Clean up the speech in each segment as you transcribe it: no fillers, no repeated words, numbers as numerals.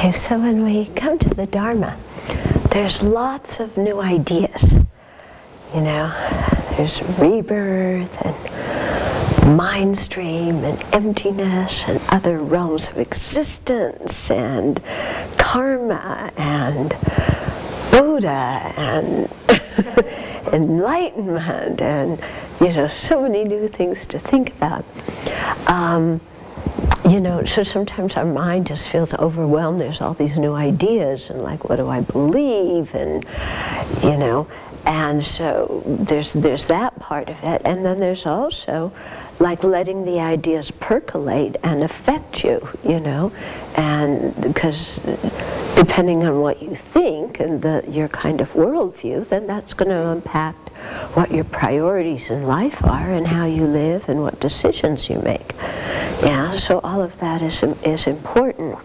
Okay, so when we come to the Dharma, there's lots of new ideas. You know, there's rebirth and mind stream and emptiness and other realms of existence and karma and Buddha and enlightenment and, you know, so many new things to think about. You know, so sometimes our mind just feels overwhelmed. There's all these new ideas and like, what do I believe? And, you know, and so there's that part of it. And then there's also like letting the ideas percolate and affect you, you know, and because depending on what you think and your kind of worldview, then that's going to impact what your priorities in life are and how you live and what decisions you make. Yeah, so all of that is important.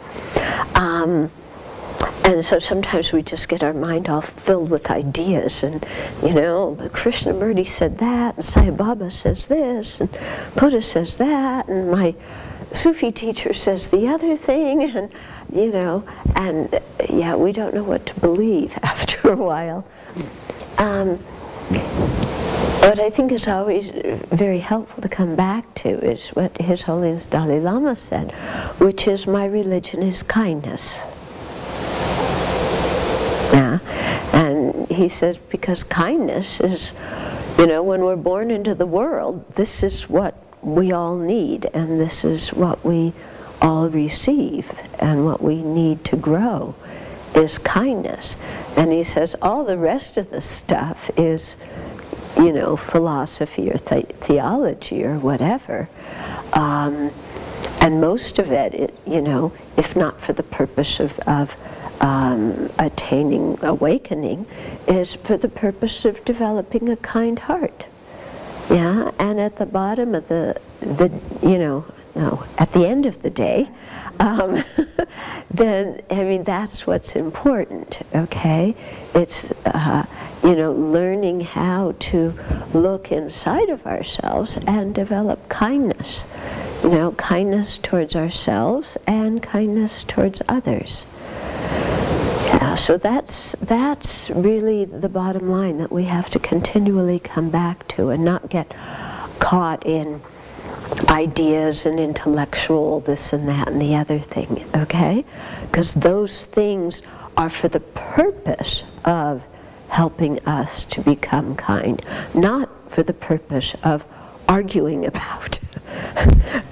And so sometimes we just get our mind all filled with ideas and, you know, Krishnamurti said that, and Sai Baba says this, and Buddha says that, and my Sufi teacher says the other thing, and, you know, and yeah, we don't know what to believe after a while. What I think is always very helpful to come back to is what His Holiness Dalai Lama said, which is, my religion is kindness. Yeah, and he says, because kindness is, you know, when we're born into the world, this is what we all need, and this is what we all receive, and what we need to grow is kindness. And he says all the rest of the stuff is, you know, philosophy or theology or whatever. And most of it, you know, if not for the purpose of attaining awakening, is for the purpose of developing a kind heart. Yeah, and at the bottom of the you know, no, at the end of the day, then, I mean, that's what's important, okay? It's, you know, learning how to look inside of ourselves and develop kindness. You know, kindness towards ourselves and kindness towards others. Yeah, so that's really the bottom line that we have to continually come back to and not get caught in ideas and intellectual this and that and the other thing, okay? Because those things are for the purpose of helping us to become kind, not for the purpose of arguing about,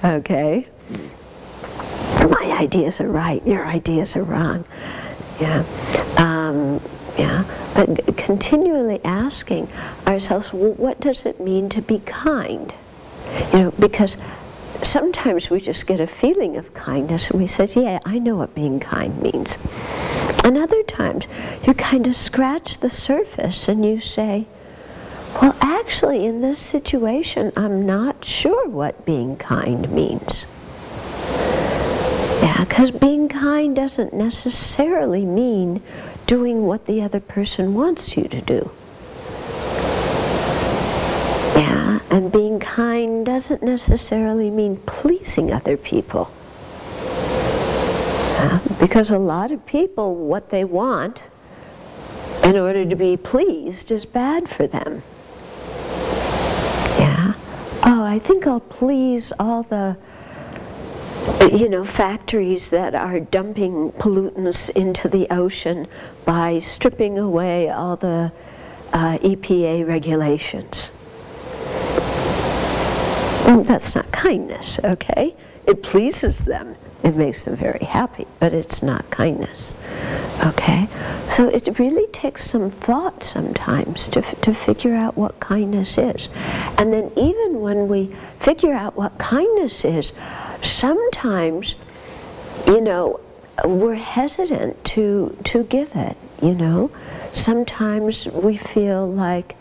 okay? My ideas are right, your ideas are wrong. Yeah, yeah. But continually asking ourselves, well, what does it mean to be kind? You know, because sometimes we just get a feeling of kindness and we say, yeah, I know what being kind means. And other times you kind of scratch the surface and you say, well, actually in this situation I'm not sure what being kind means. Yeah, because being kind doesn't necessarily mean doing what the other person wants you to do. Yeah, and being kind doesn't necessarily mean pleasing other people. Because a lot of people, what they want in order to be pleased is bad for them. Yeah. Oh, I think I'll please all the, you know, factories that are dumping pollutants into the ocean by stripping away all the EPA regulations. That's not kindness, okay? It pleases them. It makes them very happy, but it's not kindness, okay? So it really takes some thought sometimes to figure out what kindness is. And then even when we figure out what kindness is, sometimes, you know, we're hesitant to give it, you know? Sometimes we feel like,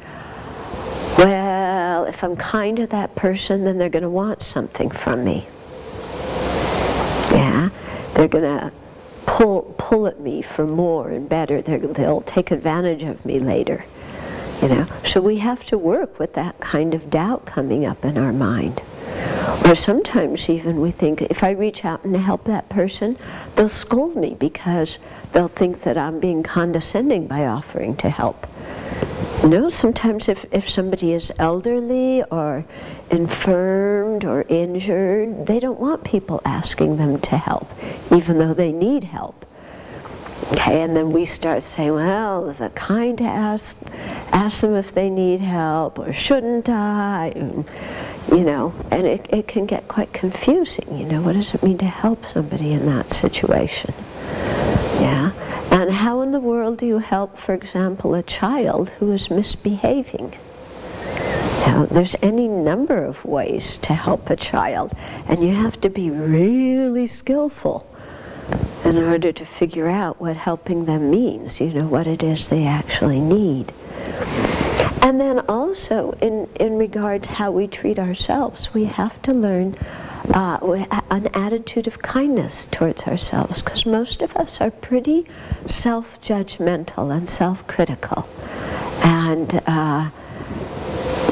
well, if I'm kind to that person, then they're going to want something from me. Yeah, they're going to pull at me for more and better. They'll take advantage of me later, you know. So we have to work with that kind of doubt coming up in our mind. Or sometimes even we think, if I reach out and help that person, they'll scold me because they'll think that I'm being condescending by offering to help. No, sometimes if somebody is elderly or infirmed or injured, they don't want people asking them to help, even though they need help. Okay, and then we start saying, well, is it kind to ask them if they need help, or shouldn't I? You know, and it can get quite confusing. You know, what does it mean to help somebody in that situation? Yeah. And how in the world do you help, for example, a child who is misbehaving? Now, there's any number of ways to help a child, and you have to be really skillful in order to figure out what helping them means, you know, what it is they actually need. And then also, in regards how we treat ourselves, we have to learn an attitude of kindness towards ourselves, because most of us are pretty self-judgmental and self-critical. And,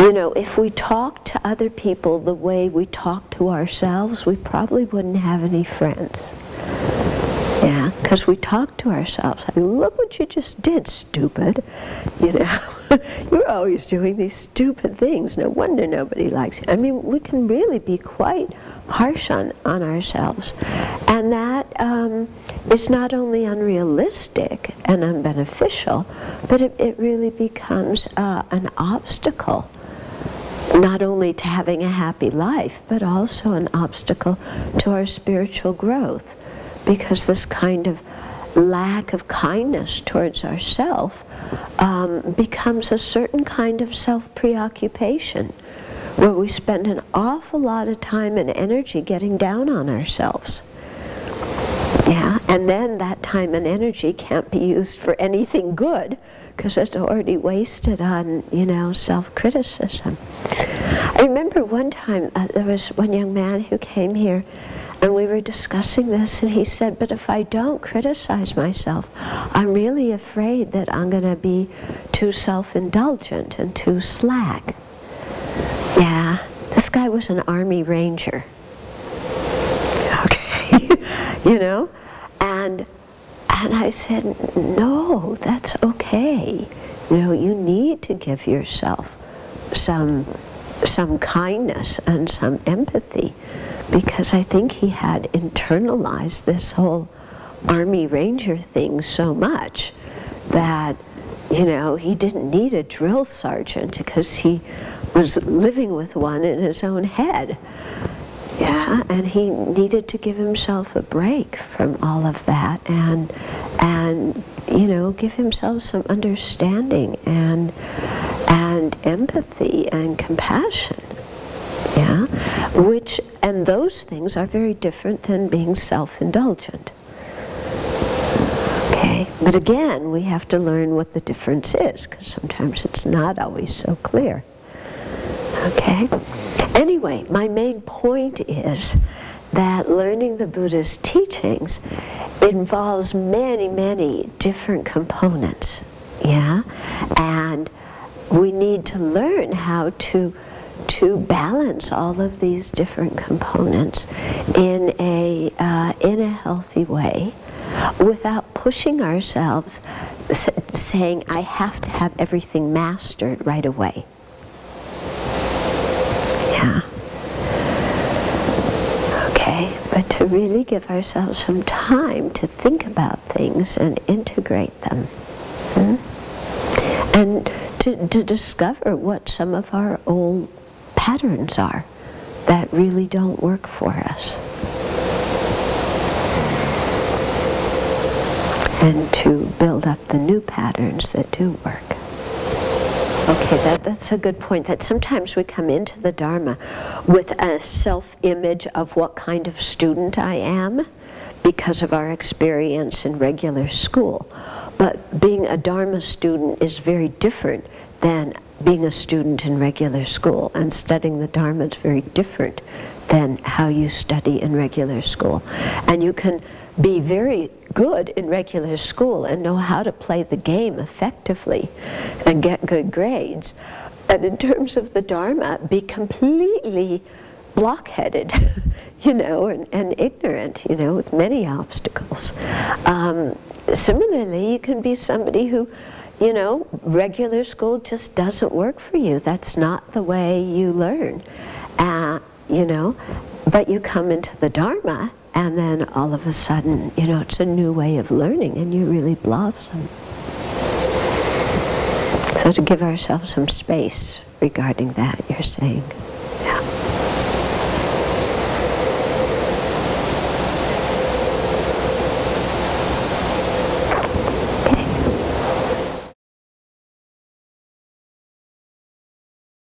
you know, if we talk to other people the way we talk to ourselves, we probably wouldn't have any friends. Yeah, because we talk to ourselves. I mean, look what you just did, stupid. You know, you're always doing these stupid things. No wonder nobody likes you. I mean, we can really be quite harsh on ourselves. And that is not only unrealistic and unbeneficial, but it really becomes an obstacle, not only to having a happy life, but also an obstacle to our spiritual growth. Because this kind of lack of kindness towards ourselves becomes a certain kind of self-preoccupation, where we spend an awful lot of time and energy getting down on ourselves. Yeah, and then that time and energy can't be used for anything good, because it's already wasted on, you know, self-criticism. I remember one time there was one young man who came here, and we were discussing this, and he said, but if I don't criticize myself, I'm really afraid that I'm going to be too self-indulgent and too slack. Yeah, this guy was an Army Ranger. Okay, you know? And I said, no, that's okay. You know, you need to give yourself some kindness and some empathy, because I think he had internalized this whole Army Ranger thing so much that, you know, he didn't need a drill sergeant because he was living with one in his own head. Yeah, and he needed to give himself a break from all of that and you know, give himself some understanding and empathy and compassion. Yeah, and those things are very different than being self-indulgent. Okay, but again, we have to learn what the difference is, because sometimes it's not always so clear. Okay, anyway, my main point is that learning the Buddha's teachings involves many, many different components. Yeah, and we need to learn how to balance all of these different components in a healthy way, without pushing ourselves, saying, I have to have everything mastered right away. Yeah. Okay, but to really give ourselves some time to think about things and integrate them. And to discover what some of our old patterns are that really don't work for us. And to build up the new patterns that do work. Okay, that's a good point, that sometimes we come into the Dharma with a self-image of what kind of student I am because of our experience in regular school. But being a Dharma student is very different than being a student in regular school, and studying the Dharma is very different than how you study in regular school. And you can be very good in regular school and know how to play the game effectively and get good grades, and in terms of the Dharma, be completely blockheaded, you know, and ignorant, you know, with many obstacles. Similarly, you can be somebody who, you know, regular school just doesn't work for you. That's not the way you learn, you know, but you come into the Dharma, and then all of a sudden, you know, it's a new way of learning, and you really blossom. So to give ourselves some space regarding that, you're saying.